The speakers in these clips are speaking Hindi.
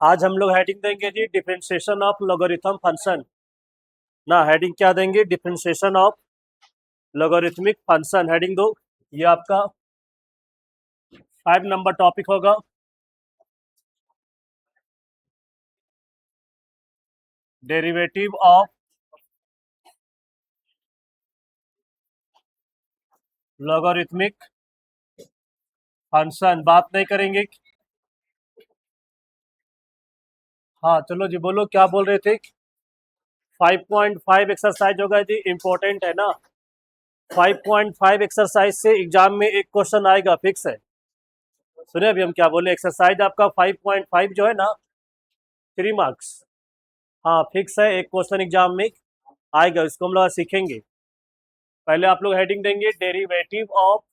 आज हम लोग हेडिंग देंगे जी डिफरेंशिएशन ऑफ लॉगरिथम फंक्शन। ना हेडिंग क्या देंगे? Differentiation of logarithmic function. Heading दो। ये आपका 5 नंबर टॉपिक होगा। Derivative of logarithmic function. बात नहीं करेंगे। हाँ चलो जी, बोलो क्या बोल रहे थे? 5.5 एक्सरसाइज होगा जी, इम्पोर्टेंट है ना। 5.5 एक्सरसाइज से एग्जाम में एक क्वेश्चन आएगा, फिक्स है। सुनिए अभी हम क्या बोले। एक्सरसाइज आपका 5.5 जो है ना, 3 मार्क्स। हाँ फिक्स है, एक क्वेश्चन एग्जाम में आएगा, इसको हम लोग आज सीखेंगे। पहले आप लोग हेडिंग देंगे डेरिवेटिव ऑफ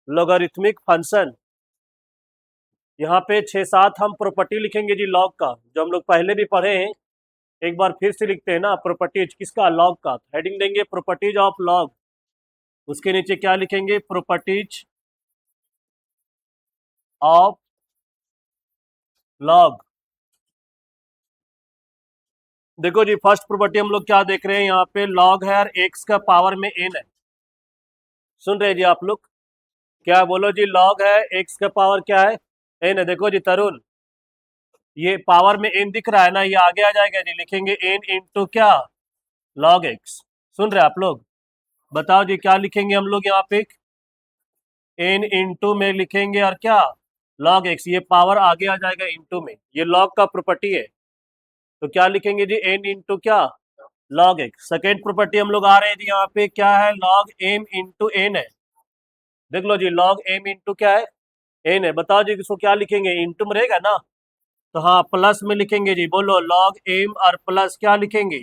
लॉगरिथमिक फंक्शन। यहाँ पे 6-7 हम प्रॉपर्टी लिखेंगे जी लॉग का, जो हम लोग पहले भी पढ़े हैं। एक बार फिर से लिखते हैं ना, प्रॉपर्टीज किसका? लॉग का। हेडिंग देंगे प्रॉपर्टीज ऑफ लॉग। उसके नीचे क्या लिखेंगे? Properties of log. देखो जी, फर्स्ट प्रॉपर्टी हम लोग क्या देख रहे हैं यहाँ पे? लॉग है और एक्स का पावर में एन है। सुन रहे जी आप लोग? क्या बोलो जी? लॉग है, एक्स का पावर क्या है? एन है। देखो जी तरुण, ये पावर में एन दिख रहा है ना, ये आगे आ जाएगा जी। लिखेंगे एन इंटू क्या? Log X. सुन रहे आप लोग? बताओ जी क्या लिखेंगे हम लोग यहाँ पे? एन इंटू में लिखेंगे और क्या? Log x. ये पावर आगे आ जाएगा इंटू में, ये लॉग का प्रॉपर्टी है। तो क्या लिखेंगे जी? एन इंटू क्या? Log x. सेकेंड प्रॉपर्टी हम लोग आ रहे हैं जी यहाँ पे, क्या है? लॉग एम इंटू एन है। देख लो जी, लॉग एम इंटू क्या है? एन है। बताओ जी इसको क्या लिखेंगे? इंटू में रहेगा ना, तो हाँ प्लस में लिखेंगे जी। बोलो लॉग एम और प्लस क्या लिखेंगे?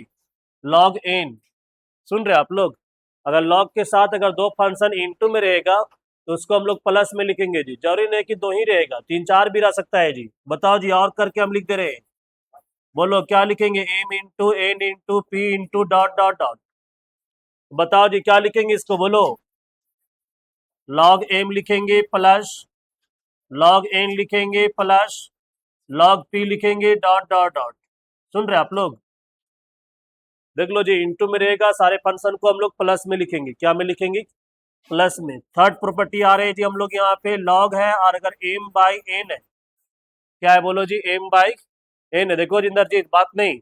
Log N. सुन रहे आप लोग? अगर लॉग के साथ अगर दो फंक्शन इंटू में रहेगा तो उसको हम लोग प्लस में लिखेंगे जी। जरूरी नहीं कि दो ही रहेगा, 3-4 भी रह सकता है जी। बताओ जी, और करके हम लिख दे रहे हैं। बोलो क्या लिखेंगे? M into n into p into dot dot dot. बताओ जी क्या लिखेंगे इसको? बोलो लॉग एम लिखेंगे प्लस लॉग एन लिखेंगे प्लस लॉग पी लिखेंगे डॉट डॉट डॉट। सुन रहे आप लोग? देख लो जी, इंटू में रहेगा, सारे फंक्शन को हम लोग प्लस में लिखेंगे। क्या में लिखेंगे? प्लस में। थर्ड प्रॉपर्टी आ रही है जी हम लोग यहाँ पे, लॉग है और अगर एम बाई एन है। क्या है? बोलो जी, एम बाई एन है। देखो जी इंद्रजीत, बात नहीं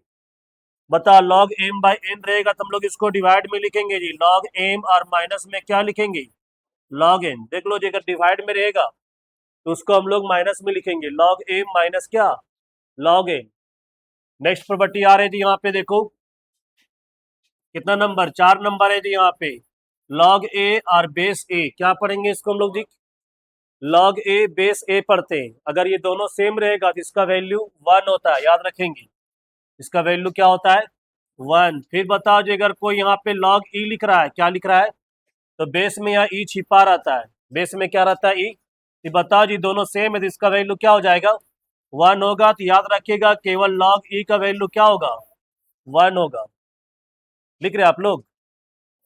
बता। लॉग एम बाई एन रहेगा तो हम लोग इसको डिवाइड में लिखेंगे जी। लॉग एम और माइनस में क्या लिखेंगे? Log n. देख लो जी, अगर डिवाइड में रहेगा तो उसको हम लोग माइनस में लिखेंगे। लॉग एम माइनस क्या? Log n. नेक्स्ट प्रॉपर्टी आ रही थी यहाँ पे, देखो कितना नंबर? 4 नंबर है जी यहाँ पे। लॉग ए और बेस ए, क्या पढ़ेंगे इसको हम लोग जी? लॉग ए बेस ए पढ़ते हैं। अगर ये दोनों सेम रहेगा तो इसका वैल्यू 1 होता है, याद रखेंगे। इसका वैल्यू क्या होता है? 1। फिर बताओ जी, अगर कोई यहाँ पे लॉग ई लिख रहा है, क्या लिख रहा है? तो बेस में यहाँ ई छिपा रहता है। बेस में क्या रहता है? ई। तो बताओ जी, दोनों सेम है तो इसका वैल्यू क्या हो जाएगा? 1 होगा। तो याद रखिएगा, केवल लॉग ई का वैल्यू क्या होगा? 1 होगा। लिख रहे आप लोग?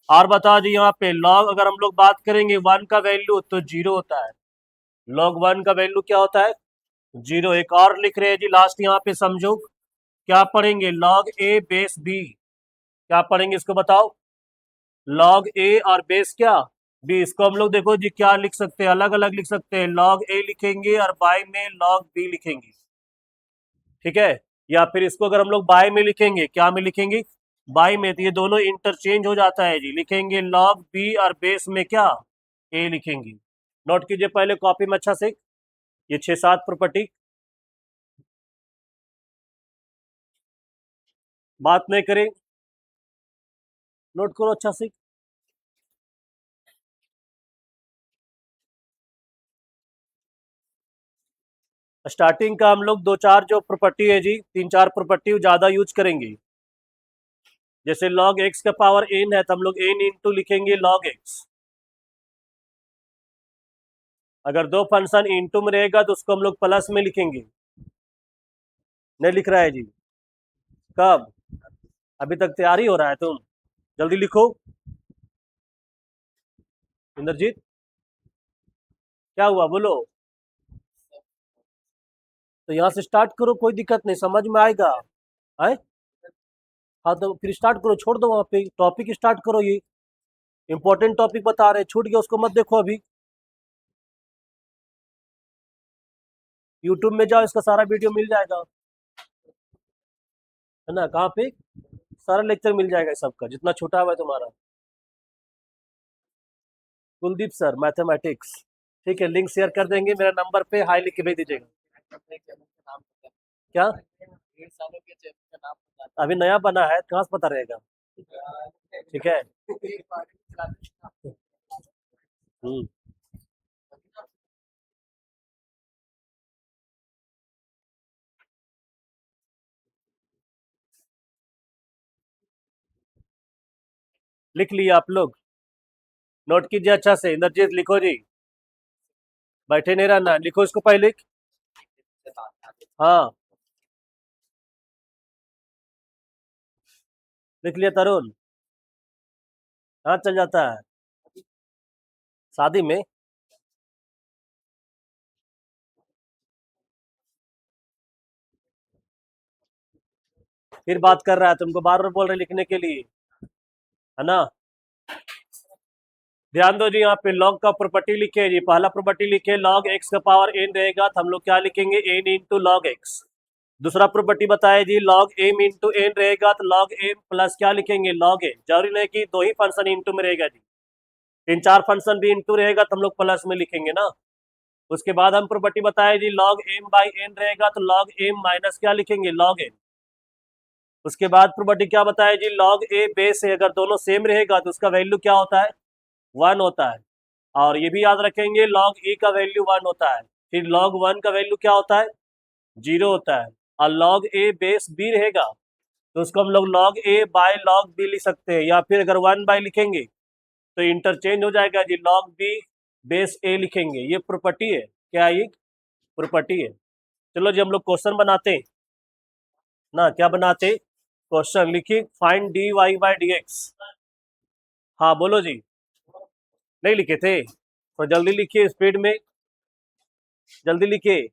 और बताओ जी, यहाँ पे लॉग अगर हम लोग बात करेंगे 1 का वैल्यू तो 0 होता है। लॉग 1 का वैल्यू क्या होता है? 0। एक और लिख रहे हैं जी लास्ट यहाँ पे, समझो क्या पढ़ेंगे? लॉग ए बेस बी। क्या पढ़ेंगे इसको बताओ? लॉग ए और बेस क्या? बी। इसको हम लोग देखो जी क्या लिख सकते हैं, अलग अलग लिख सकते हैं। लॉग ए लिखेंगे और बाय में लॉग बी लिखेंगे, ठीक है। या फिर इसको अगर हम लोग बाय में लिखेंगे, क्या में लिखेंगे? बाय में। तो ये दोनों इंटरचेंज हो जाता है जी। लिखेंगे लॉग बी और बेस में क्या? ए लिखेंगे। नोट कीजिए पहले कॉपी में अच्छा से, ये 6-7 प्रॉपर्टी। बात नहीं करें, नोट करो अच्छा से। स्टार्टिंग का हम लोग 2-4 जो प्रॉपर्टी है जी, 3-4 प्रॉपर्टी ज्यादा यूज करेंगे। जैसे log x का पावर n है तो हम लोग n इंटू लिखेंगे log x। अगर दो फंक्शन इंटू में रहेगा तो उसको हम लोग प्लस में लिखेंगे। नहीं लिख रहा है जी? कब? अभी तक तैयारी हो रहा है तुम? जल्दी लिखो। इंद्रजीत क्या हुआ? बोलो। तो यहाँ से स्टार्ट करो, कोई दिक्कत नहीं, समझ में आएगा। आए, हाँ तो फिर स्टार्ट करो, छोड़ दो वहाँ पे, टॉपिक स्टार्ट करो। ये इंपॉर्टेंट टॉपिक बता रहे, छूट गया उसको मत देखो अभी। यूट्यूब में जाओ, इसका सारा वीडियो मिल जाएगा, है ना। कहाँ पे सारा लेक्चर मिल जाएगा सबका, जितना छोटा हुआ है तुम्हारा। Kuldeep sir, mathematics. ठीक है, लिंक शेयर कर देंगे, मेरा नंबर पे हाई लिख के भेज दीजिएगा। क्या अभी नया बना है, कहाँ से पता रहेगा। ठीक है। हम्म। लिख लिया आप लोग, नोट कीजिए अच्छा से। इंद्रजीत लिखो जी, बैठे नहीं रहना, लिखो इसको पहले लिख। हाँ, लिख लिया तरुण। हाँ, चल जाता है शादी में। फिर बात कर रहा है, तुमको बार बार बोल रहे लिखने के लिए, है ना। ध्यान दो जी, यहाँ पे लॉग का प्रॉपर्टी लिखे जी। पहला प्रॉपर्टी लिखे, लॉग एक्स का पावर एन रहेगा तो हम लोग क्या लिखेंगे, एन इंटू लॉग एक्स। दूसरा प्रॉपर्टी बताए जी, लॉग एम इंटू एन रहेगा तो लॉग एम प्लस क्या लिखेंगे, लॉग एन। जरूरी नहीं कि दो ही फंक्शन इंटू में रहेगा जी, तीन चार फंक्शन भी इंटू रहेगा तो हम लोग प्लस में लिखेंगे ना। उसके बाद हम प्रॉपर्टी बताए जी, लॉग एम बाई एन रहेगा तो लॉग एम माइनस क्या लिखेंगे, लॉग एन। उसके बाद प्रॉपर्टी क्या बताए जी, लॉग ए बेस है, अगर दोनों सेम रहेगा तो उसका वैल्यू क्या होता है, वन होता है। और ये भी याद रखेंगे, लॉग ए का वैल्यू वन होता है, फिर लॉग वन का वैल्यू क्या होता है, जीरो होता है। और लॉग ए बेस बी रहेगा तो उसको हम लोग log a by log b लिख सकते हैं, या फिर अगर वन बाय लिखेंगे तो इंटरचेंज हो जाएगा जी, लॉग बी बेस ए लिखेंगे। ये प्रॉपर्टी है, क्या ये प्रॉपर्टी है। चलो जी हम लोग क्वेश्चन बनाते हैं ना, क्या बनाते, क्वेश्चन लिखिए, find D Y by D x. हाँ बोलो जी, नहीं लिखे थे तो जल्दी लिखिए, स्पीड में जल्दी लिखिए।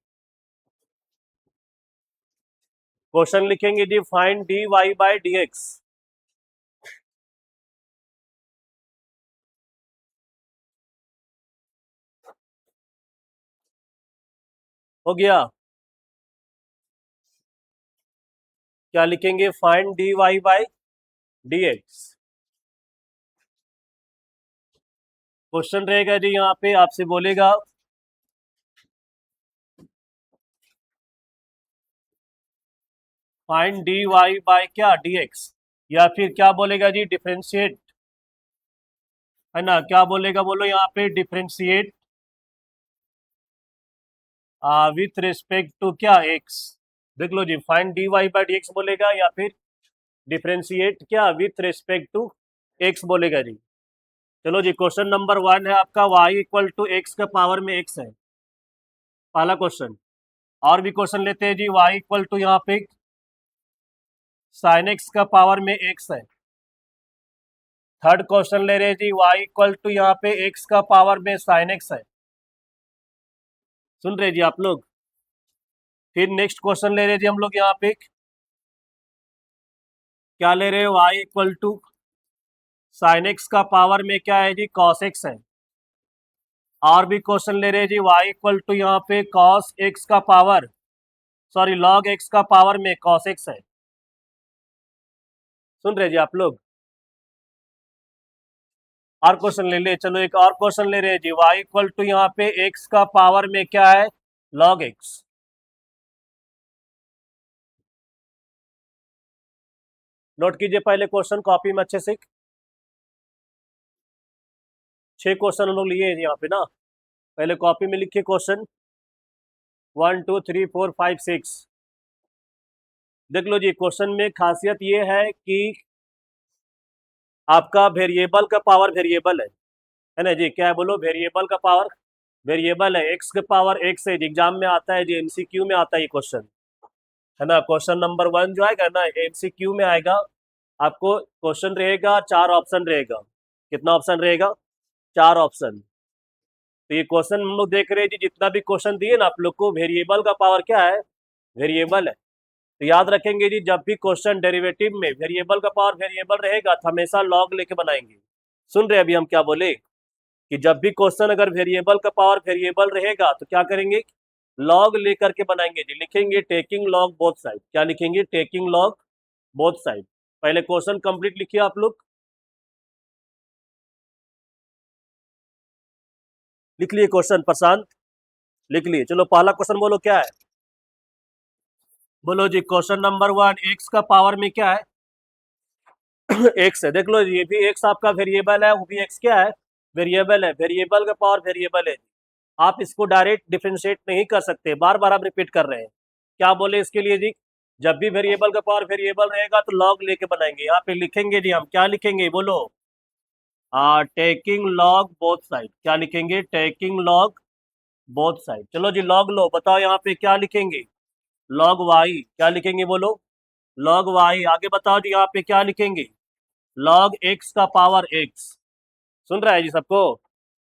क्वेश्चन लिखेंगे जी, find D Y by D X. हो गया, क्या लिखेंगे, find D Y by D X. Question रहेगा जी, यहाँ पे आपसे बोलेगा फाइंड डी वाई बाई क्या, डी एक्स, या फिर क्या बोलेगा जी, डिफ्रेंशिएट, है ना। क्या बोलेगा बोलो, यहाँ पे डिफ्रेंशिएट विथ रिस्पेक्ट टू क्या, एक्स। देख लो जी, find D Y by D X बोलेगा, या फिर डिफ्रेंशिएट क्या विथ रिस्पेक्ट टू एक्स बोलेगा जी। चलो जी, क्वेश्चन नंबर वन है आपका, वाई इक्वल टू एक्स का पावर में एक्स है, पहला क्वेश्चन। और भी क्वेश्चन लेते हैं जी, वाई इक्वल टू यहाँ पे साइन एक्स का पावर में एक्स है। थर्ड क्वेश्चन ले रहे हैं जी, वाई इक्वल टू यहाँ पे एक्स का पावर में साइन एक्स है। सुन रहे जी आप लोग। फिर नेक्स्ट क्वेश्चन ले रहे जी हम लोग, यहाँ पे क्या ले रहे हैं, y equal to sine x का पावर में क्या है जी, कॉस एक्स है। और भी क्वेश्चन ले रहे हैं जी, वाई इक्वल टू यहाँ पे कॉस एक्स का पावर, सॉरी लॉग एक्स का पावर में कॉस एक्स है। सुन रहे जी आप लोग। और क्वेश्चन ले ले, चलो एक और क्वेश्चन ले रहे हैं जी, वाई इक्वल टू यहाँ पे एक्स का पावर में क्या है, लॉग एक्स। नोट कीजिए पहले क्वेश्चन कॉपी में अच्छे से। 6 क्वेश्चन हम लोग लिए हैं यहाँ पे ना, पहले कॉपी में लिखिए क्वेश्चन 1 2 3 4 5 6। देख लो जी, क्वेश्चन में खासियत ये है कि आपका वेरिएबल का पावर वेरिएबल है ना जी। क्या है बोलो, वेरिएबल का पावर वेरिएबल है, एक्स के पावर एक्स है। एग्जाम में आता है जी, एमसीक्यू में आता है ये क्वेश्चन, है ना। क्वेश्चन नंबर वन जो आएगा ना, एमसीक्यू में आएगा। आपको क्वेश्चन रहेगा, 4 ऑप्शन रहेगा। कितना ऑप्शन रहेगा, 4 ऑप्शन। तो ये क्वेश्चन हम लोग देख रहे हैं जी, जितना भी क्वेश्चन दिए ना आप लोग को, वेरिएबल का पावर क्या है, वेरिएबल है। तो याद रखेंगे जी, जब भी क्वेश्चन डेरिवेटिव में वेरिएबल का पावर वेरिएबल रहेगा तो हमेशा लॉग लेके बनाएंगे। सुन रहे अभी हम क्या बोले कि जब भी क्वेश्चन अगर वेरिएबल का पावर वेरिएबल रहेगा तो क्या करेंगे, लॉग लेकर के बनाएंगे जी। लिखेंगे टेकिंग लॉग बोथ साइड। क्या लिखेंगे, टेकिंग लॉग बोथ साइड। पहले क्वेश्चन कंप्लीट लिखिए आप लोग, लिख लिए क्वेश्चन प्रशांत, लिख लिए। चलो पहला क्वेश्चन बोलो क्या है, बोलो जी। क्वेश्चन नंबर 1, एक्स का पावर में क्या है एक्स है। देख लो ये भी एक्स आपका वेरिएबल है, वो भी एक्स क्या है, वेरिएबल है। वेरिएबल का पावर वेरिएबल है। आप इसको डायरेक्ट डिफरेंशिएट नहीं कर सकते, बार बार आप रिपीट कर रहे हैं। क्या बोले इसके लिए जी, जब भी वेरिएबल का पावर वेरिएबल रहेगा तो लॉग लेके बनाएंगे। यहाँ पे लिखेंगे जी, हम क्या लिखेंगे बोलो, टेकिंग लॉग बोथ साइड। क्या लिखेंगे, टेकिंग लॉग बोथ साइड। चलो जी लॉग लो, बताओ यहाँ पे क्या लिखेंगे, लॉग वाई। क्या लिखेंगे बोलो, लॉग वाई। आगे बताओ जी यहाँ पे क्या लिखेंगे, लॉग एक्स का पावर एक्स। सुन रहा है जी सबको,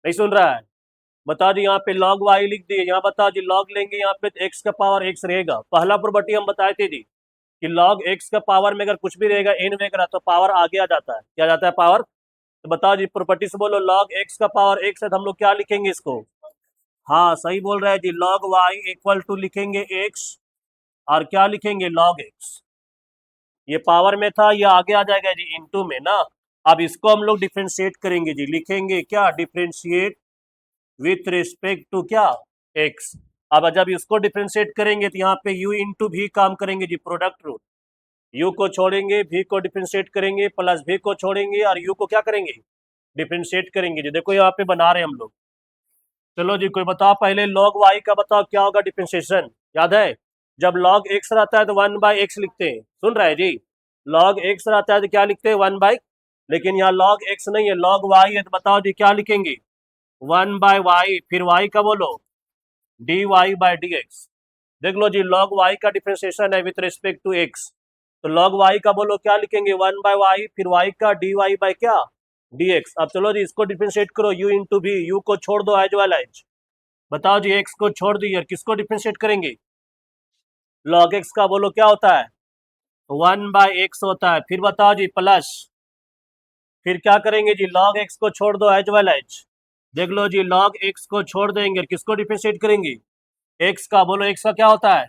नहीं सुन रहा है, बता दी यहाँ पे लॉग वाई लिख दिए। यहाँ बताओ जी लॉग लेंगे यहाँ पे एक्स का पावर एक्स रहेगा। पहला प्रॉपर्टी हम बताए थे जी कि लॉग एक्स का पावर में अगर कुछ भी रहेगा एन वगैरह तो पावर आगे आ जाता है। क्या जाता है, पावर। तो बताओ जी प्रॉपर्टी से बोलो, लॉग एक्स का पावर एक्स है तो हम लोग क्या लिखेंगे इसको, हाँ सही बोल रहे हैं जी, लॉग वाई इक्वल टू लिखेंगे एक्स और क्या लिखेंगे, लॉग एक्स। ये पावर में था, ये आगे आ जाएगा जी इनटू में ना। अब इसको हम लोग डिफ्रेंशिएट करेंगे जी, लिखेंगे क्या, डिफ्रेंशिएट विथ रिस्पेक्ट टू क्या, एक्स। अब जब इसको डिफ्रेंशिएट करेंगे तो यहाँ पे u इंटू भी काम करेंगे जी, प्रोडक्ट रूल। u को छोड़ेंगे, v को डिफ्रेंशिएट करेंगे, प्लस v को छोड़ेंगे और u को क्या करेंगे, डिफ्रेंशिएट करेंगे जी। देखो यहाँ पे बना रहे हैं हम लोग। चलो जी कोई बताओ पहले log y का बताओ क्या होगा डिफ्रेंशिएशन, याद है। जब log x रहता है तो 1/x लिखते हैं। सुन रहे हैं जी, log x रहता है तो क्या लिखते हैं, 1 बाई। लेकिन यहाँ log x नहीं है, log y है, तो बताओ जी क्या लिखेंगे, 1/y। फिर y का बोलो, dy/dx। देख लो जी log y का डिफरेंशिएशन है विथ रिस्पेक्ट टू x। तो log y का बोलो क्या लिखेंगे, 1/y, फिर y का dy बाय क्या, dx। अब चलो जी इसको डिफरेंशिएट करो, u इंटू भी, u को छोड़ दो एज वेल एज। बताओ जी x को छोड़ दिए, किसको डिफरेंशिएट करेंगे, log x का बोलो क्या होता है, 1/x होता है। फिर बताओ जी प्लस, फिर क्या करेंगे जी, log x को छोड़ दो एज वेल एज। देख लो जी log x को छोड़ देंगे, किसको डिफरेंशिएट करेंगे, x का। बोलो x का क्या होता है,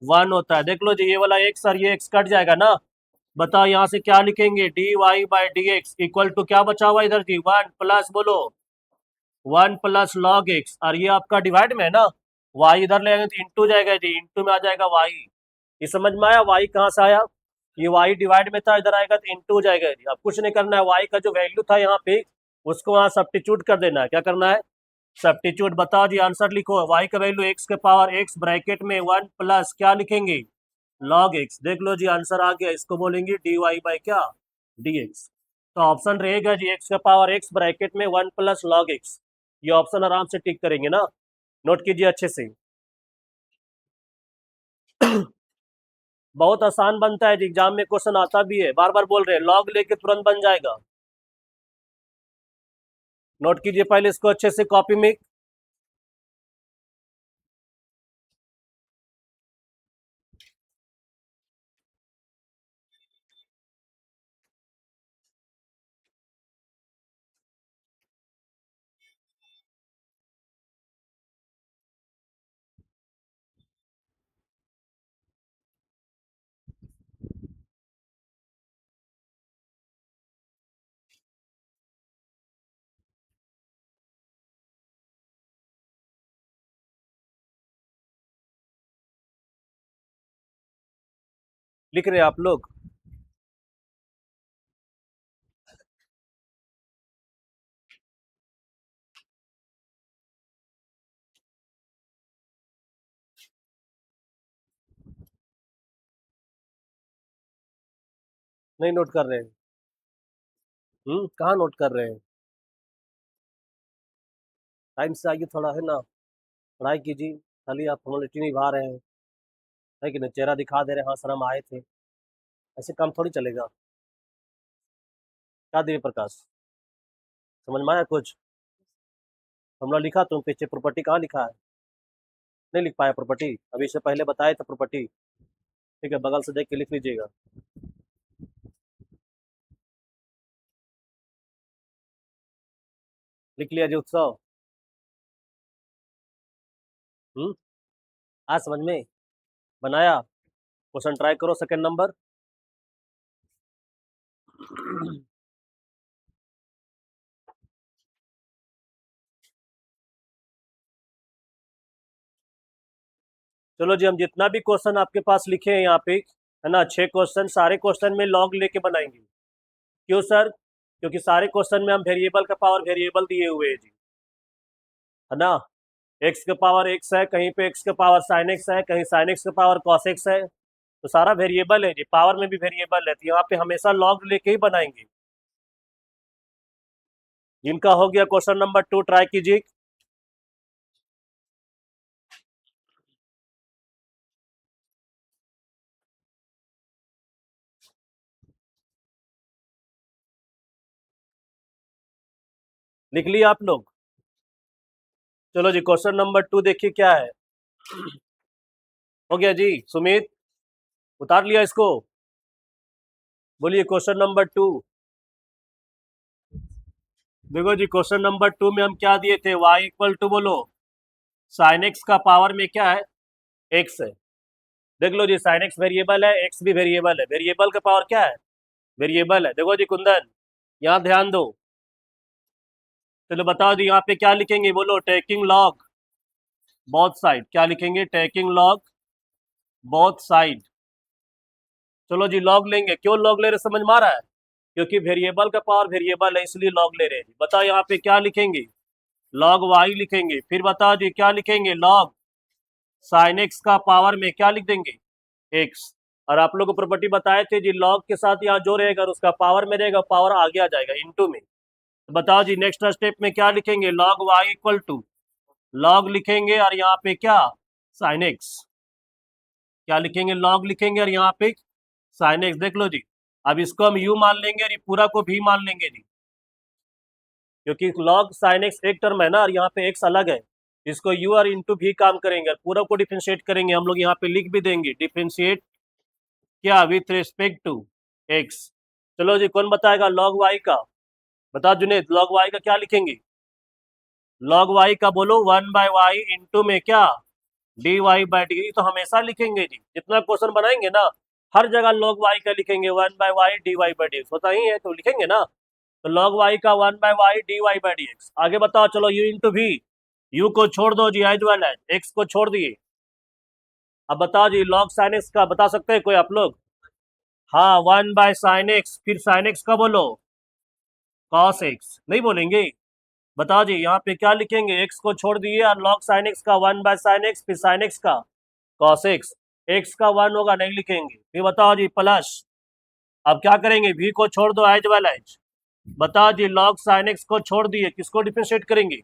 1 होता है। देख लो जी ये वाला x और ये x कट जाएगा ना। बताओ यहाँ से क्या लिखेंगे, dy/dx इक्वल टू क्या बचा हुआ इधर जी, 1 प्लस बोलो 1 प्लस log x, और ये आपका डिवाइड में है ना, y इधर ले आएंगे तो इंटू जाएगा जी, इंटू में आ जाएगा y। ये समझ में आया, y कहाँ से आया, ये y डिवाइड में था, इधर आएगा तो इंटू हो जाएगा जी। अब कुछ नहीं करना है, y का जो वैल्यू था यहाँ पे उसको वहाँ सब्स्टिट्यूट कर देना है। क्या करना है, सब्स्टिट्यूट। बताओ जी आंसर लिखो, y का वैल्यू x के पावर x ब्रैकेट में 1 प्लस क्या लिखेंगे, log x। देख लो जी आंसर आ गया, इसको बोलेंगे dy बाई क्या, dx। तो ऑप्शन रहेगा जी x का पावर x ब्रैकेट में 1 प्लस log x। ये ऑप्शन आराम से टिक करेंगे ना, नोट कीजिए अच्छे से। बहुत आसान बनता है जी, एग्जाम में क्वेश्चन आता भी है, बार बार बोल रहे हैं लॉग लेके तुरंत बन जाएगा। नोट कीजिए पहले इसको अच्छे से कॉपी में। लिख रहे हैं आप लोग, नहीं नोट कर रहे हैं, कहाँ नोट कर रहे हैं, टाइम से आगे थोड़ा है ना, पढ़ाई कीजिए। खाली आप फॉर्मेलिटी निभा रहे हैं, है कि नहीं, चेहरा दिखा दे रहे हैं, हाँ सर हम आए थे, ऐसे काम थोड़ी चलेगा। क्या दिए प्रकाश, समझ में आया कुछ, फॉर्मूला लिखा तुम पीछे, प्रॉपर्टी कहाँ लिखा है, नहीं लिख पाया प्रॉपर्टी, अभी इससे पहले बताया था प्रॉपर्टी। ठीक है, बगल से देख के लिख लीजिएगा। लिख लिया जी उत्सव। हम्म, आज समझ में बनाया। क्वेश्चन ट्राई करो सेकंड नंबर। चलो जी, हम जितना भी क्वेश्चन आपके पास लिखे हैं यहाँ पे, है ना, 6 क्वेश्चन, सारे क्वेश्चन में लॉग लेके बनाएंगे। क्यों सर? क्योंकि सारे क्वेश्चन में हम वेरिएबल का पावर वेरिएबल दिए हुए हैं जी, है ना। एक्स के पावर एक्स है, कहीं पे एक्स के पावर साइन एक्स है, कहीं साइन एक्स के पावर कॉस एक्स है, तो सारा वेरिएबल है जी, पावर में भी वेरिएबल है, तो यहाँ पे हमेशा लॉग लेके ही बनाएंगे। जिनका हो गया क्वेश्चन नंबर 2 ट्राई कीजिए। लिख लिया आप लोग? चलो जी, क्वेश्चन नंबर 2 देखिए क्या है। हो गया जी सुमित, उतार लिया इसको? बोलिए क्वेश्चन नंबर 2। देखो जी, क्वेश्चन नंबर 2 में हम क्या दिए थे, y इक्वल टू, बोलो, साइन एक्स का पावर में क्या है, एक्स है। देख लो जी, साइन एक्स वेरिएबल है, एक्स भी वेरिएबल है, वेरिएबल का पावर क्या है, वेरिएबल है। देखो जी कुंदन, यहाँ ध्यान दो। चलो बताओ जी, यहाँ पे क्या लिखेंगे, बोलो, टेकिंग लॉग बोथ साइड। क्या लिखेंगे, टेकिंग लॉग बोथ साइड। चलो जी, लॉग लेंगे। क्यों लॉग ले रहे, समझ में आ रहा है? क्योंकि वेरिएबल का पावर वेरिएबल है, इसलिए लॉग ले रहे हैं। बताओ यहाँ पे क्या लिखेंगे, लॉग वाई लिखेंगे। फिर बताओ जी क्या लिखेंगे, लॉग साइन एक्स का पावर में क्या लिख देंगे, एक्स। और आप लोग को प्रॉपर्टी बताए थे जी, लॉग के साथ यहाँ जो रहेगा उसका पावर में रहेगा, पावर आगे आ जाएगा इनटू में। तो बताओ जी नेक्स्ट स्टेप में क्या लिखेंगे, log y equal to, log लिखेंगे और यहाँ पे क्या, साइन एक्स। क्या लिखेंगे, लॉग लिखेंगे और यहाँ पे साइन एक्स। देख लो जी, अब इसको हम यू मान लेंगे और ये पूरा को भी मान लेंगे जी, क्योंकि लॉग साइन एक्स एक टर्म है ना, और यहाँ पे एक्स अलग है। इसको यू और इंटू भी काम करेंगे और पूरा को डिफ्रेंशिएट करेंगे। हम लोग यहाँ पे लिख भी देंगे, डिफ्रेंशिएट क्या, विथ रिस्पेक्ट टू एक्स। चलो जी, कौन बताएगा लॉग वाई का? बता जुनेद, लॉग वाई का क्या लिखेंगे? लॉग वाई का बोलो, 1/y इंटू में क्या, डी वाई बाई डी। तो हमेशा लिखेंगे जी, जितना क्वेश्चन बनाएंगे ना, हर जगह लॉग वाई का लिखेंगे, 1/y d Y by D x होता ही है, तो लिखेंगे ना। तो लॉग वाई का 1/y d Y by D x. आगे बताओ, चलो यू इंटू भी, यू को छोड़ दो जी, एज वेल एज एक्स को छोड़ दिए। अब बताओ जी, लॉग साइन एक्स का बता सकते हैं कोई आप लोग? हाँ, 1/sin एक्स, फिर साइन एक्स का बोलो, कॉस एक्स। नहीं बोलेंगे? बताओ जी, यहाँ पे क्या लिखेंगे, एक्स को छोड़ दिए और लॉग साइन एक्स का 1/sin एक्स, फिर साइन एक्स का कॉस एक्स। एक्स का 1 होगा, नहीं लिखेंगे। फिर बताओ जी प्लस, अब क्या करेंगे, v को छोड़ दो, एज वेल एज। बताओ जी, लॉग साइन एक्स को छोड़ दिए, किसको डिफरेंशिएट करेंगे,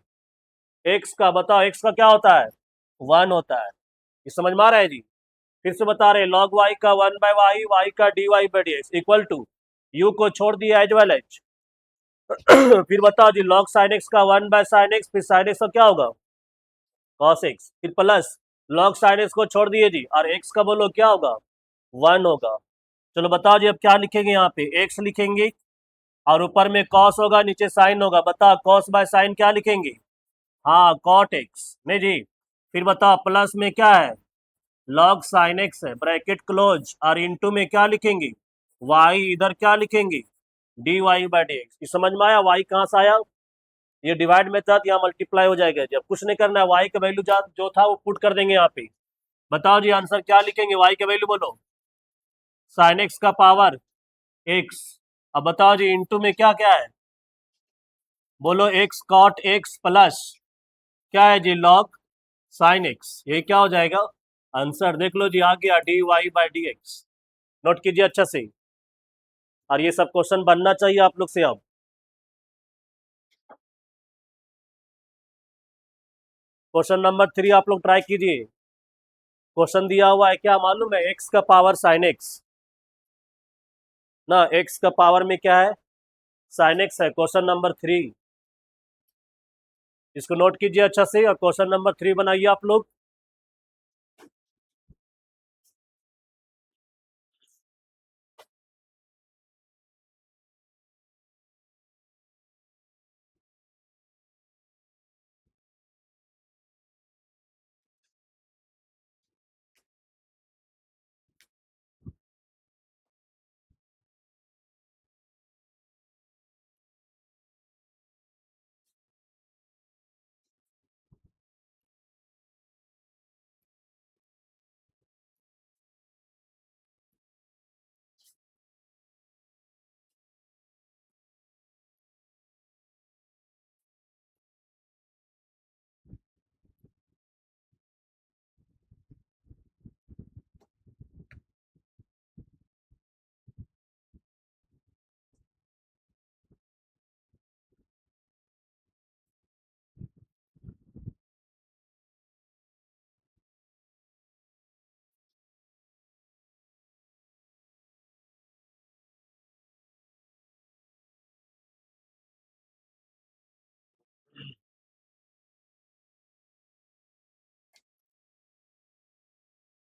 एक्स का। बताओ एक्स का क्या होता है, 1 होता है। ये समझ में आ रहा है जी? फिर से बता रहे, लॉग वाई का 1/y, वाई का d Y by D x equal to, u को छोड़ दिया, एज वेल एज। फिर बताओ जी, लॉग साइन एक्स का 1/sin एक्स, फिर साइन एक्स का क्या होगा, कॉस एक्स, फिर प्लस लॉग साइन एक्स को छोड़ दिए जी, और एक्स का बोलो क्या होगा, 1 होगा। चलो बताओ जी, अब क्या लिखेंगे, यहाँ पे एक्स लिखेंगे और ऊपर में कॉस होगा, नीचे साइन होगा। बताओ कॉस बाय साइन क्या लिखेंगे, हाँ, कॉट एक्स। नहीं जी, फिर बताओ प्लस में क्या है, लॉग साइन एक्स है, ब्रैकेट क्लोज, और इंटू में क्या लिखेंगे, वाई, इधर क्या लिखेंगे, d Y by D x. समझ में आया, वाई कहाँ से आया, ये डिवाइड में था, यहाँ मल्टीप्लाई हो जाएगा। जब कुछ नहीं करना है, वाई का वैल्यू जो था वो पुट कर देंगे यहाँ पे। बताओ जी आंसर क्या लिखेंगे, वाई का वैल्यू बोलो, साइन एक्स का पावर एक्स। अब बताओ जी, इंटू में क्या क्या है, बोलो, एक्स कॉट एक्स प्लस क्या है जी, लॉग साइन एक्स। ये क्या हो जाएगा आंसर, देख लो जी, आ गया, d Y by D x. Note कीजिए अच्छा से, और ये सब क्वेश्चन बनना चाहिए आप लोग से। अब क्वेश्चन नंबर 3 आप लोग ट्राई कीजिए। क्वेश्चन दिया हुआ है क्या मालूम है, एक्स का पावर साइन एक्स ना, एक्स का पावर में क्या है, साइन एक्स है। क्वेश्चन नंबर 3, इसको नोट कीजिए अच्छा से, और क्वेश्चन नंबर 3 बनाइए आप लोग।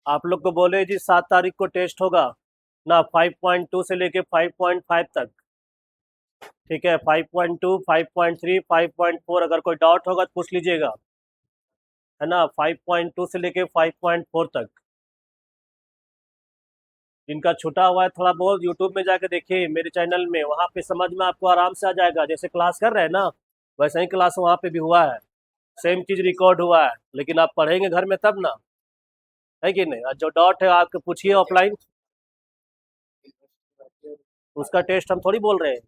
आप लोग को बोले जी 7 तारीख को टेस्ट होगा ना, 5.2 से लेके 5.5 तक। ठीक है, 5.2, 5.3, 5.4, अगर कोई डाउट होगा तो पूछ लीजिएगा, है ना। 5.2 से लेके 5.4 तक। जिनका छूटा हुआ है थोड़ा बहुत यूट्यूब में जाके देखिए मेरे चैनल में, वहाँ पे समझ में आपको आराम से आ जाएगा। जैसे क्लास कर रहे हैं ना, वैसे ही क्लास वहाँ पे भी हुआ है, सेम चीज़ रिकॉर्ड हुआ है, लेकिन आप पढ़ेंगे घर में तब ना, है कि नहीं। और जो डाउट है आपके पूछिए ऑफलाइन, उसका टेस्ट हम थोड़ी बोल रहे हैं।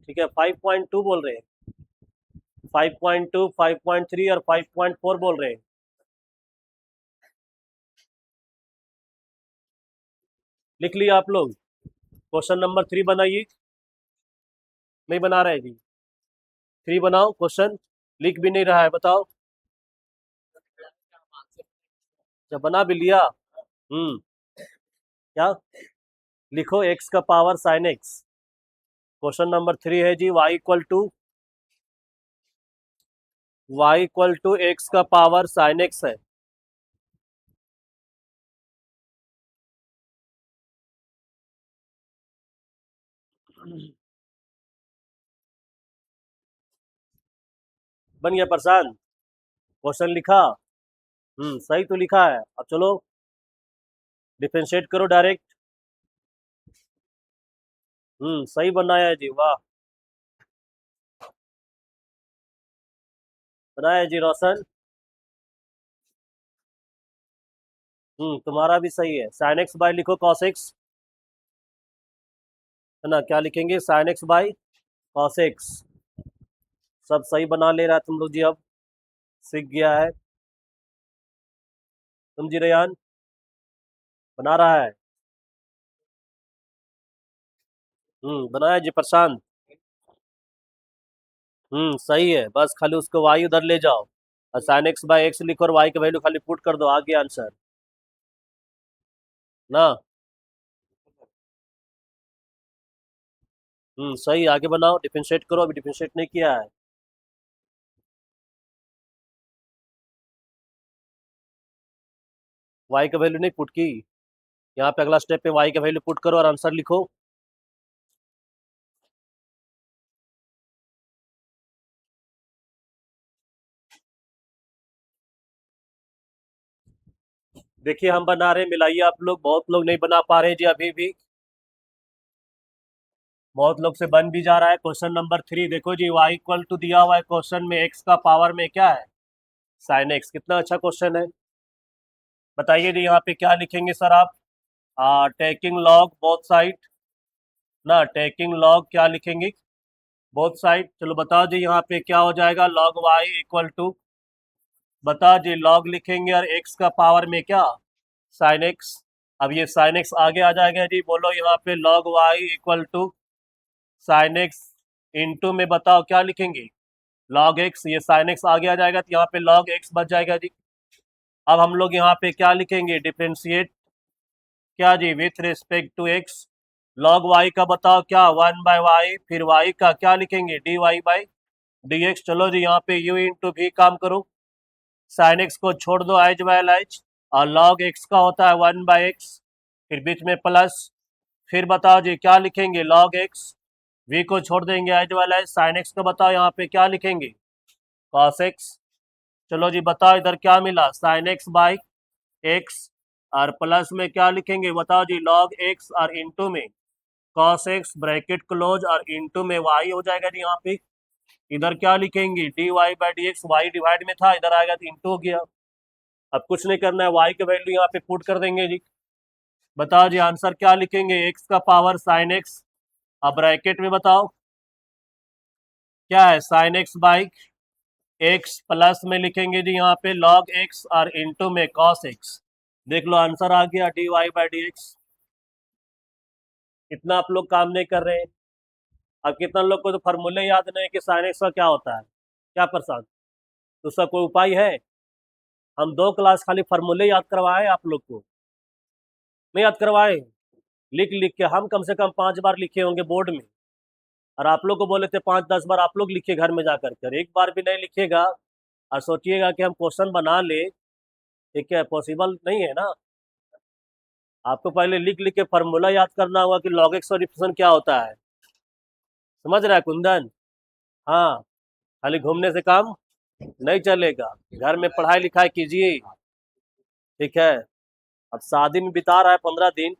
ठीक है, 5.2 बोल रहे हैं, 5.2, 5.3 और 5.4 बोल रहे हैं। लिख लिया आप लोग। क्वेश्चन नंबर 3 बनाइए। नहीं बना रहे जी? 3 बनाओ क्वेश्चन। लिख भी नहीं रहा है, बताओ। जब बना भी लिया। क्या लिखो? एक्स का power sine x. Question number 3 है जी, y इक्वल टू एक्स का पावर साइन एक्स है। बन गया प्रशांत? क्वेश्चन लिखा? सही तो लिखा है। अब चलो डिफरेंशिएट करो डायरेक्ट। सही बनाया है जी, वाह। बनाया है जी रोशन। तुम्हारा भी सही है। साइन एक्स बाय लिखो कॉस एक्स, है ना। क्या लिखेंगे? Sine x by cos x. सब सही बना ले रहा है तुम लोग जी, अब सीख गया है। तुम जी रेयान बना रहा है। बनाया जी प्रशांत। सही है, बस खाली उसको वाई उधर ले जाओ और साइन एक्स बाय एक्स लिखो और वाई का वैल्यू खाली पुट कर दो, आ गया आंसर ना। सही, आगे बनाओ, डिफरेंशिएट करो। अभी डिफरेंशिएट नहीं किया है। वाई का वैल्यू नहीं पुट की। यहाँ पे अगला स्टेप पे वाई का वैल्यू पुट करो और आंसर लिखो। देखिए हम बना रहे हैं, मिलाइए आप लोग। बहुत लोग नहीं बना पा रहे हैं जी अभी भी, बहुत लोग से बन भी जा रहा है। क्वेश्चन नंबर 3 देखो जी, y इक्वल टू दिया हुआ है क्वेश्चन में, x का पावर में क्या है? Sine x. कितना अच्छा क्वेश्चन है। बताइए जी यहाँ पे क्या लिखेंगे सर आप? टेकिंग लॉग बोथ साइड ना, टेकिंग लॉग क्या लिखेंगे? Both side. चलो बताओ जी यहाँ पे क्या हो जाएगा? लॉग वाई इक्वल टू, बताओ जी, लॉग लिखेंगे और एक्स का पावर में क्या? Sine x. अब ये साइन एक्स आगे आ जाएगा जी, बोलो यहाँ पे log y equal to sine x into में बताओ क्या लिखेंगे? Log x. ये साइन एक्स आगे आ जाएगा तो यहाँ पे लॉग एक्स बच जाएगा जी। अब हम लोग यहाँ पे क्या लिखेंगे? डिफरेंशिएट क्या जी? With respect to X. Log Y का बताओ क्या? 1/y। फिर वाई का क्या लिखेंगे? dy/dx। चलो जी यहाँ पे u इंटू भी काम करो, साइन एक्स को छोड़ दो एज वेल एज, और लॉग एक्स का होता है 1/x, फिर बीच में प्लस। फिर बताओ जी क्या लिखेंगे? Log x. v को छोड़ देंगे as well as, sine x का बताओ यहाँ पे क्या लिखेंगे? Cos x. चलो जी बताओ इधर क्या मिला? साइन एक्स बाई एक्स, और प्लस में क्या लिखेंगे? बताओ जी, लॉग एक्स और इंटू में कॉस एक्स, ब्रैकेट क्लोज, और इंटू में वाई हो जाएगा जी यहाँ पे। इधर क्या लिखेंगे? dy/dx। वाई डिवाइड में था, इधर आएगा तो इंटू हो गया। अब कुछ नहीं करना है, वाई का वैल्यू यहाँ पे पुट कर देंगे जी। बताओ जी आंसर क्या लिखेंगे? एक्स का पावर साइन एक्स, अब ब्रैकेट में बताओ क्या है? Sign x by x, plus में लिखेंगे जी यहाँ पे लॉग एक्स, और इंटू में कॉस एक्स। देख लो आंसर आ गया, dy/dx। इतना आप लोग काम नहीं कर रहे हैं। अब कितना लोग को तो फार्मूले याद नहीं कि साइन एक्स का क्या होता है। क्या प्रसाद, तो उसका कोई उपाय है? हम 2 क्लास खाली फार्मूले याद करवाए आप लोग को, नहीं याद करवाए। लिख लिख के हम कम से कम 5 बार लिखे होंगे बोर्ड में, और आप लोग को बोले थे 5-10 बार आप लोग लिखिए घर में जा करके, और एक बार भी नहीं लिखिएगा और सोचिएगा कि हम क्वेश्चन बना ले ठीक है, पॉसिबल नहीं है ना। आपको पहले लिख लिख के फार्मूला याद करना होगा कि लॉग एक्स और डिफरेंशियल क्या होता है। समझ रहा है कुंदन? हाँ, खाली घूमने से काम नहीं चलेगा, घर में पढ़ाई लिखाई कीजिए। ठीक है, अब शादी में बिता रहा है 15 दिन।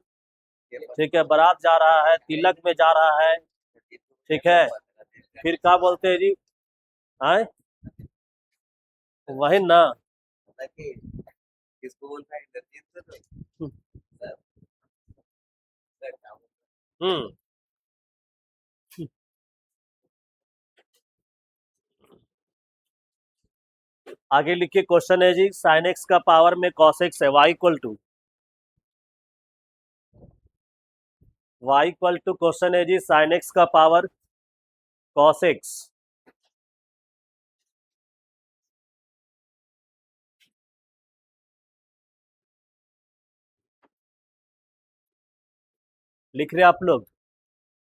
ठीक है, बारात जा रहा है, तिलक में जा रहा है। ठीक है, फिर क्या बोलते हैं जी? आए, वही ना। हम्म। आगे लिखिए, क्वेश्चन है जी, साइन एक्स का पावर में कॉस एक्स है, वाई इक्वल टू क्वेश्चन है जी, साइन एक्स का पावर कॉस एक्स। लिख रहे आप लोग?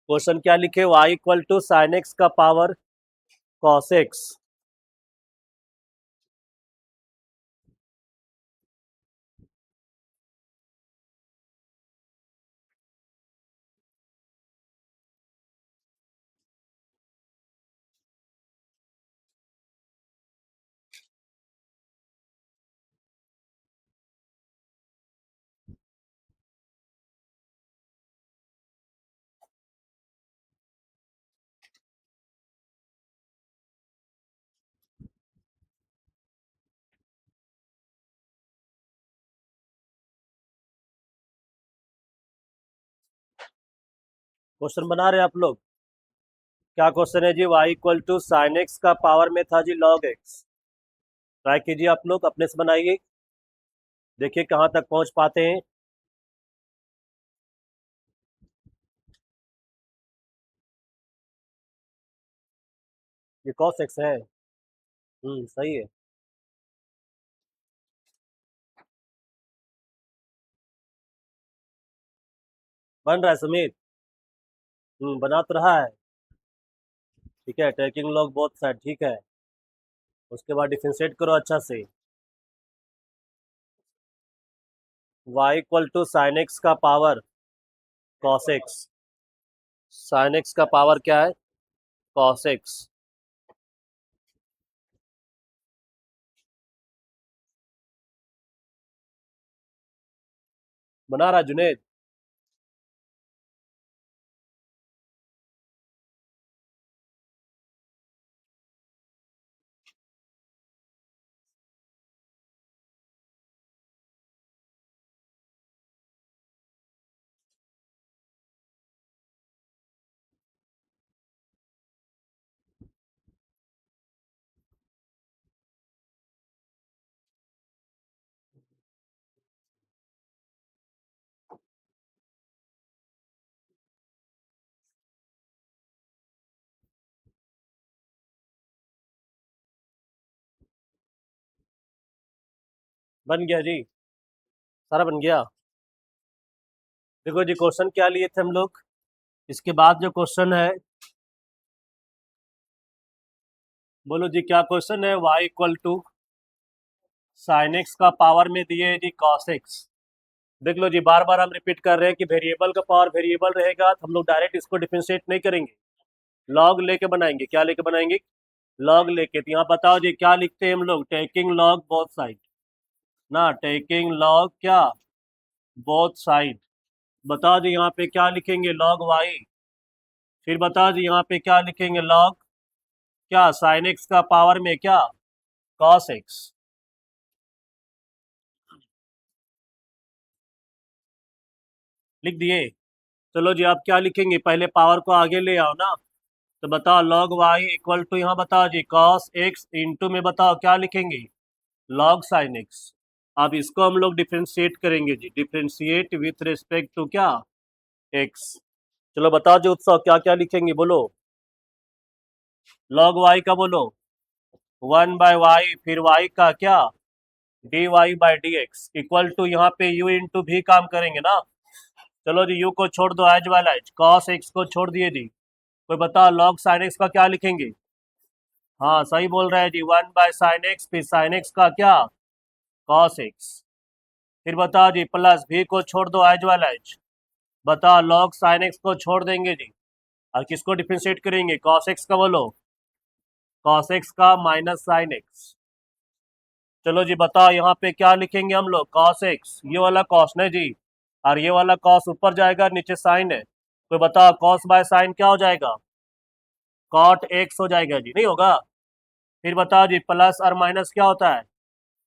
क्वेश्चन क्या लिखे? Y equal to sine x का पावर कॉस एक्स। क्वेश्चन बना रहे आप लोग? क्या क्वेश्चन है जी? Y equal to sine x का पावर में था जी लॉग एक्स। ट्राई कीजिए आप लोग, अपने से बनाइए, देखिए कहाँ तक पहुंच पाते हैं। ये कॉस एक्स है। सही है। बन रहा है समीर? बना तो रहा है। ठीक है, टेकिंग लॉग बोथ साइड, ठीक है। उसके बाद डिफरेंशिएट करो अच्छा से। Y equal to sine x का power cos X. Sine x का पावर क्या है? Cos X. बना रहा जुनेद? बन गया जी, सारा बन गया। देखो जी, क्वेश्चन क्या लिए थे हम लोग? इसके बाद जो क्वेश्चन है, बोलो जी क्या क्वेश्चन है? Y equal to sine x का पावर में दिए है जी कॉस एक्स। देख लो जी, बार बार हम रिपीट कर रहे हैं कि वेरिएबल का पावर वेरिएबल रहेगा तो हम लोग डायरेक्ट इसको डिफरेंशिएट नहीं करेंगे, लॉग लेके बनाएंगे। क्या लेके बनाएंगे? लॉग लेके। तो यहाँ बताओ जी क्या लिखते हैं हम लोग? टेकिंग लॉग बोथ साइड ना, टेकिंग लॉग क्या? Both side. बताओ जी यहाँ पे क्या लिखेंगे? Log y. फिर बताओ जी यहाँ पे क्या लिखेंगे? लॉग क्या? साइन एक्स का पावर में क्या? Cos X. लिख दिए? चलो जी, आप क्या लिखेंगे? पहले पावर को आगे ले आओ ना। तो बताओ लॉग वाई इक्वल टू, यहाँ बताओ जी, कॉस एक्स इंटू में बताओ क्या लिखेंगे? Log sine x. अब इसको हम लोग डिफ्रेंशिएट करेंगे जी, डिफ्रेंशिएट विथ रिस्पेक्ट टू क्या? एक्स। चलो बताओ जी उत्सव, क्या क्या लिखेंगे बोलो? लॉग वाई का बोलो 1/y, फिर y का क्या? dy by D x equal to, यहाँ पे u इंटू भी काम करेंगे ना। चलो जी, u को छोड़ दो, एज वाला एज, कॉस एक्स को छोड़ दिए जी। कोई बताओ लॉग साइन एक्स का क्या लिखेंगे? हाँ सही बोल रहे हैं जी, 1/sin x, फिर साइन एक्स का क्या? cos x। फिर बताओ जी प्लस v को छोड़ दो एज वेल एज, बताओ log sin x को छोड़ देंगे जी, और किसको डिफरेंशिएट करेंगे, cos x का बोलो, cos x का माइनस sin x। चलो जी बताओ यहाँ पे क्या लिखेंगे हम लोग, cos x, ये वाला cos नहीं जी, और ये वाला cos ऊपर जाएगा, नीचे sin है, तो बताओ cos बाय sin क्या हो जाएगा, cot x हो जाएगा जी, नहीं होगा। फिर बताओ जी प्लस और माइनस क्या होता है,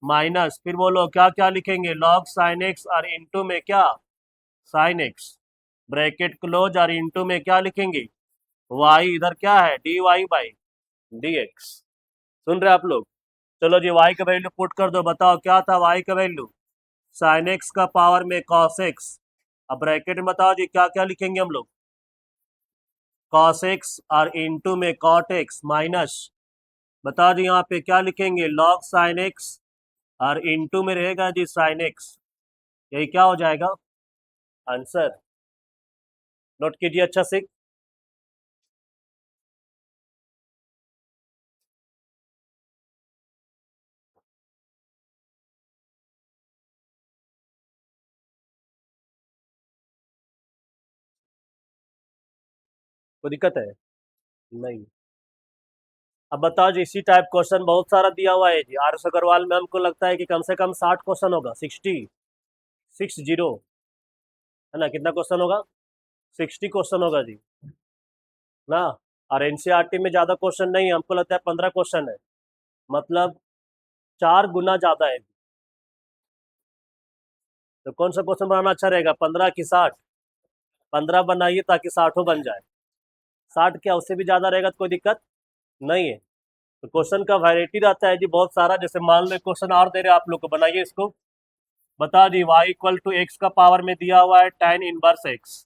माइनस, फिर बोलो क्या क्या लिखेंगे, log sin x और इंटू में क्या, sin x, ब्रैकेट क्लोज, और इंटू में क्या लिखेंगे, y, इधर क्या है dy बाई dx। सुन रहे आप लोग, चलो जी y का वैल्यू पुट कर दो, बताओ क्या था y का वैल्यू, sin x का पावर में cos x, अब ब्रैकेट में बताओ जी क्या क्या लिखेंगे हम लोग, cos x और इंटू में cot x माइनस, बताओ जी यहाँ पे क्या लिखेंगे, log sin x और इंटू में रहेगा जी sin x, यही क्या हो जाएगा आंसर। नोट कीजिए अच्छा से। कोई दिक्कत है नहीं। अब बताओ जी इसी टाइप क्वेश्चन बहुत सारा दिया हुआ है जी, आर एस अग्रवाल में हमको लगता है कि कम से कम 60 क्वेश्चन होगा, 60 है ना, कितना क्वेश्चन होगा, 60 क्वेश्चन होगा जी ना। और एनसीईआरटी में ज्यादा क्वेश्चन नहीं है, हमको लगता है 15 क्वेश्चन है, मतलब 4 गुना ज्यादा है। तो कौन सा क्वेश्चन बनाना अच्छा रहेगा, 15 की 60, 15 बनाइए ताकि 60 बन जाए, 60 क्या उससे भी ज्यादा रहेगा तो कोई दिक्कत नहीं है। तो क्वेश्चन का वैरायटी रहता है जी बहुत सारा, जैसे मान लो क्वेश्चन और दे रहे हैं आप लोग को, बनाइए इसको, बता दी y इक्वल टू एक्स का पावर में दिया हुआ है tan इनवर्स x,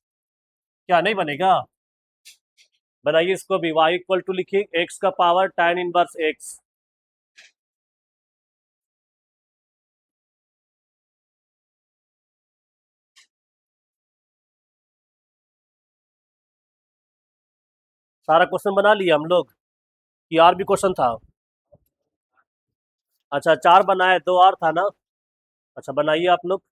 क्या नहीं बनेगा, बनाइए इसको भी, y इक्वल टू लिखिए x का पावर tan इनवर्स x, सारा क्वेश्चन बना लिया हम लोग, कि और भी क्वेश्चन था, अच्छा 4 बनाए, 2 और था ना, अच्छा बनाइए आप लोग।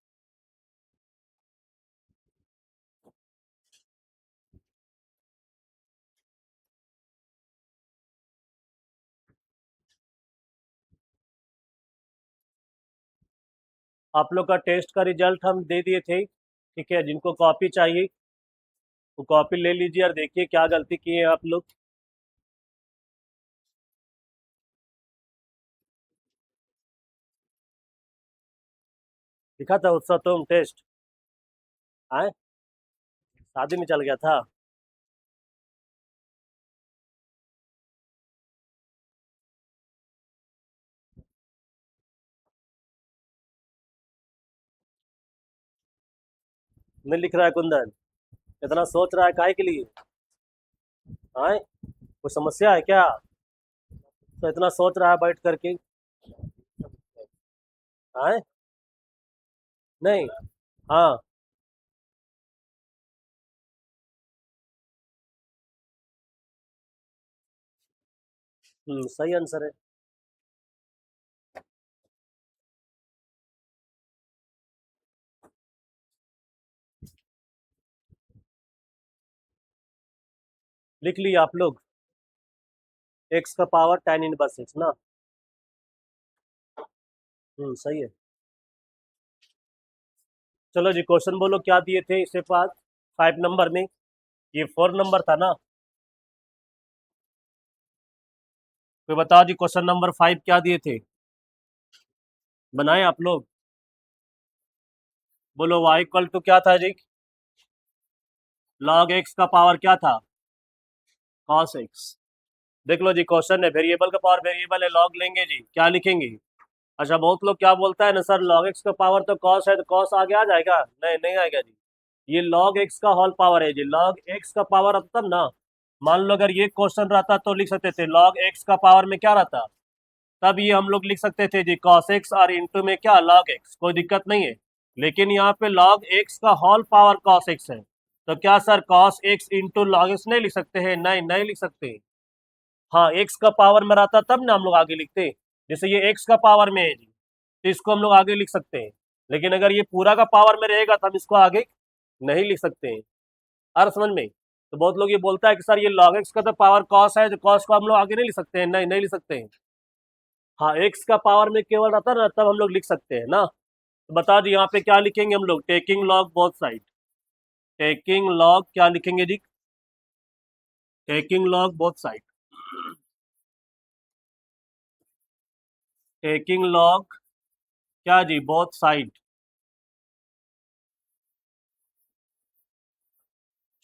आप लोग का टेस्ट का रिजल्ट हम दे दिए थे, ठीक है, जिनको कॉपी चाहिए वो कॉपी ले लीजिए और देखिए क्या गलती किए हैं आप लोग। लिखा था उत्सव तुम टेस्ट, आए शादी में चल गया था, नहीं लिख रहा है कुंदन, इतना सोच रहा है काहे के लिए, आए कोई समस्या है क्या, तो इतना सोच रहा है बैठ करके, आए नहीं, हाँ, सही आंसर है। लिख लिया आप लोग, एक्स का पावर tan इनवर्स एक्स ना, सही है। चलो जी क्वेश्चन बोलो क्या दिए थे इसके पास, 5 नंबर में, ये 4 नंबर था ना, तो बताओ जी क्वेश्चन नंबर 5 क्या दिए थे, बनाए आप लोग, बोलो y इक्वल टू क्या था जी, log x का पावर क्या था, cos x। देख लो जी क्वेश्चन है, वेरिएबल का पावर वेरिएबल है, log लेंगे जी, क्या लिखेंगे, अच्छा बहुत लोग क्या बोलता है ना सर log x का पावर तो cos है, तो cos आगे आ जाएगा, नहीं नहीं आएगा जी, ये log x का होल पावर है जी, log x का पावर अब तब ना, मान लो अगर ये क्वेश्चन रहता तो लिख सकते थे log x का पावर में क्या रहता, तब ये हम लोग लिख सकते थे जी cos x और इंटू में क्या log x, कोई दिक्कत नहीं है। लेकिन यहाँ पे log x का होल पावर cos x है, तो क्या sir cos x into log x नहीं लिख सकते हैं, नहीं नहीं लिख सकते, हाँ x का पावर में रहता तब ना हम लोग आगे लिखते, जैसे ये x का पावर में है जी, तो इसको हम लोग आगे लिख सकते हैं, लेकिन अगर ये पूरा का पावर में रहेगा तो हम इसको आगे नहीं लिख सकते हैं। और समझ में, तो बहुत लोग ये बोलता है कि सर ये log x का तो पावर cos है, तो cos को हम लोग आगे नहीं लिख सकते हैं। नहीं, नहीं लिख सकते हैं। हाँ, x का पावर में केवल रहता है ना, तब हम लोग लिख सकते हैं ना। तो बता दी यहाँ पे क्या लिखेंगे हम लोग, taking log both side. Taking log क्या लिखेंगे जी, taking log both side. Taking log क्या जी, बोथ साइड।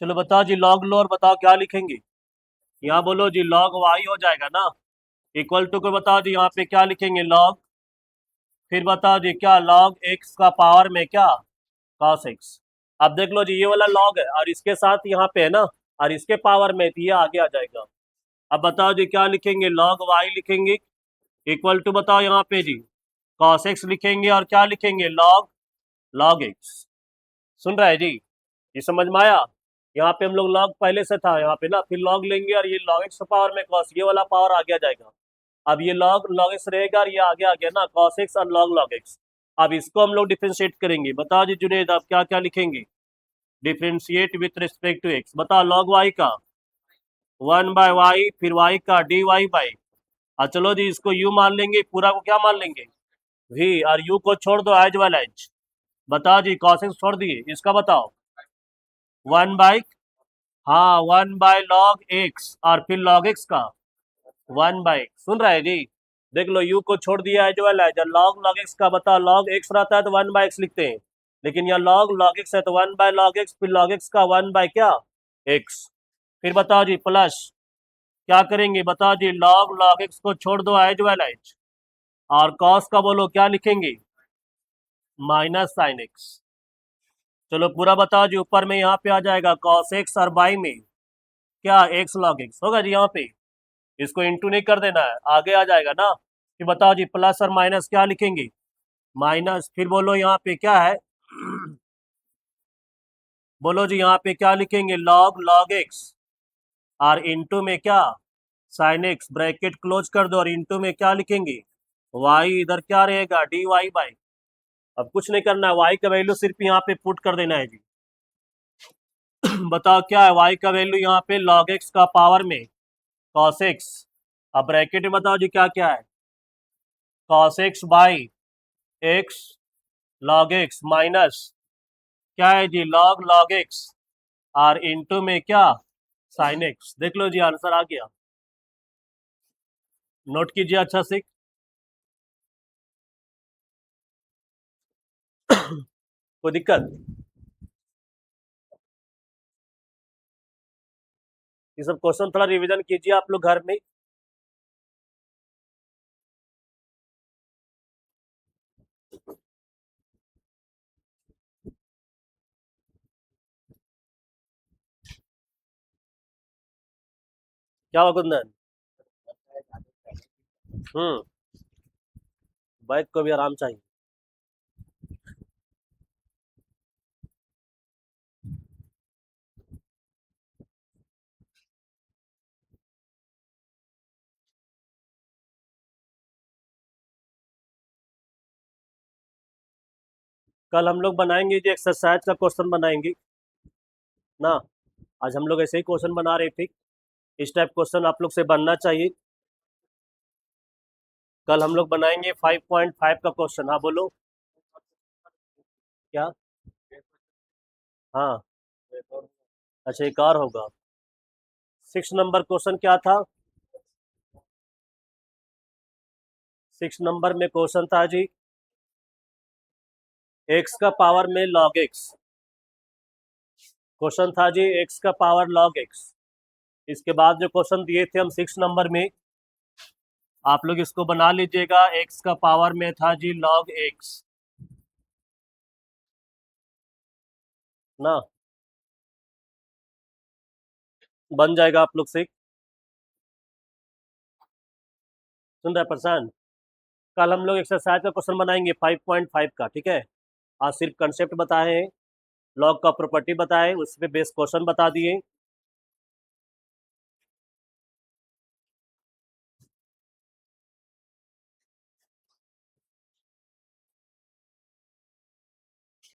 चलो बताओ जी, लॉग लो और बताओ क्या लिखेंगे। यहाँ बोलो जी लॉग वाई हो जाएगा ना, इक्वल टू को बताओ जी यहाँ पे क्या लिखेंगे, लॉग, फिर बताओ जी क्या, लॉग एक्स का पावर में क्या, cos x। अब देख लो जी ये वाला लॉग है और इसके साथ यहाँ पे है ना, और इसके पावर में ये आगे आ जाएगा। अब बताओ जी क्या लिखेंगे, लॉग वाई लिखेंगे, इक्वल टू बताओ यहाँ पे जी cos x लिखेंगे और क्या लिखेंगे, लॉग x। सुन रहा है जी, ये समझ में आया। यहाँ पे हम लोग लॉग पहले से था यहाँ पे ना, फिर लॉग लेंगे और ये लॉग एक्स पावर में cos, ये वाला पावर आगे आ जाएगा। अब ये लॉग एक्स रहेगा और ये आगे आ गया ना, cos x और लॉग एक्स। अब इसको हम लोग डिफ्रेंशिएट करेंगे। बताओ जी जुनेद, आप क्या क्या लिखेंगे, differentiate with respect to x. बताओ लॉग वाई का 1/y, फिर y का dy/। चलो जी इसको u मान लेंगे, पूरा को क्या मान लेंगे, v, और u को छोड़ दो एज वेल एज। बताओ जी cos x छोड़ दिए, इसका बताओ 1/, हाँ 1/log x, और फिर log x का 1/। सुन रहा है जी, देख लो u को छोड़ दिया as well as, log x का बताओ, log x रहता है तो 1/x लिखते हैं, लेकिन यहाँ log x है तो 1/log x, फिर log x का 1/ क्या, x। फिर बताओ जी प्लस क्या करेंगे, बताओ जी log x को छोड़ दो एज वेल एज, और cos का बोलो क्या लिखेंगे, माइनस साइन x। चलो पूरा बताओ जी, ऊपर में यहाँ पे आ जाएगा cos x और बाई में क्या, x log x होगा जी। यहाँ पे इसको इंटू नहीं कर देना है, आगे आ जाएगा ना। फिर बताओ जी प्लस और माइनस क्या लिखेंगे, माइनस, फिर बोलो यहाँ पे क्या है, बोलो जी यहाँ पे क्या लिखेंगे, log x, और इंटू में क्या, साइन x, ब्रैकेट क्लोज कर दो, और इंटू में क्या लिखेंगे, y, इधर क्या रहेगा, dy/। अब कुछ नहीं करना है, y का वैल्यू सिर्फ यहाँ पे पुट कर देना है जी। बताओ क्या है, y का वैल्यू यहाँ पे log x का पावर में cos x। अब ब्रैकेट में बताओ जी क्या क्या है, cos x by x log x minus क्या है जी, log x, और इंटू में क्या, साइन x। देख लो जी आंसर आ गया, नोट कीजिए अच्छा से। कोई दिक्कत, ये सब क्वेश्चन थोड़ा रिवीजन कीजिए आप लोग घर में। क्या हुआ कुंदन, बाइक को भी आराम चाहिए। कल हम लोग बनाएंगे जी एक्सरसाइज का क्वेश्चन बनाएंगे ना, आज हम लोग ऐसे ही क्वेश्चन बना रहे थे, इस टाइप क्वेश्चन आप लोग से बनना चाहिए। कल हम लोग बनाएंगे 5.5 का क्वेश्चन। हाँ बोलो क्या, हाँ अच्छा एक और होगा। 6 नंबर क्वेश्चन क्या था, 6 नंबर में क्वेश्चन था जी x का पावर में log x। क्वेश्चन था जी x का पावर log x। इसके बाद जो क्वेश्चन दिए थे हम 6 नंबर में, आप लोग इसको बना लीजिएगा, x का पावर में था जी log x ना, बन जाएगा आप लोग से। सुन रहे प्रशांत, कल हम लोग एक्सरसाइज का क्वेश्चन बनाएंगे 5.5 का, ठीक है। आज सिर्फ कंसेप्ट बताए हैं, लॉग का प्रॉपर्टी बताए, उस पर बेस क्वेश्चन बता दिए।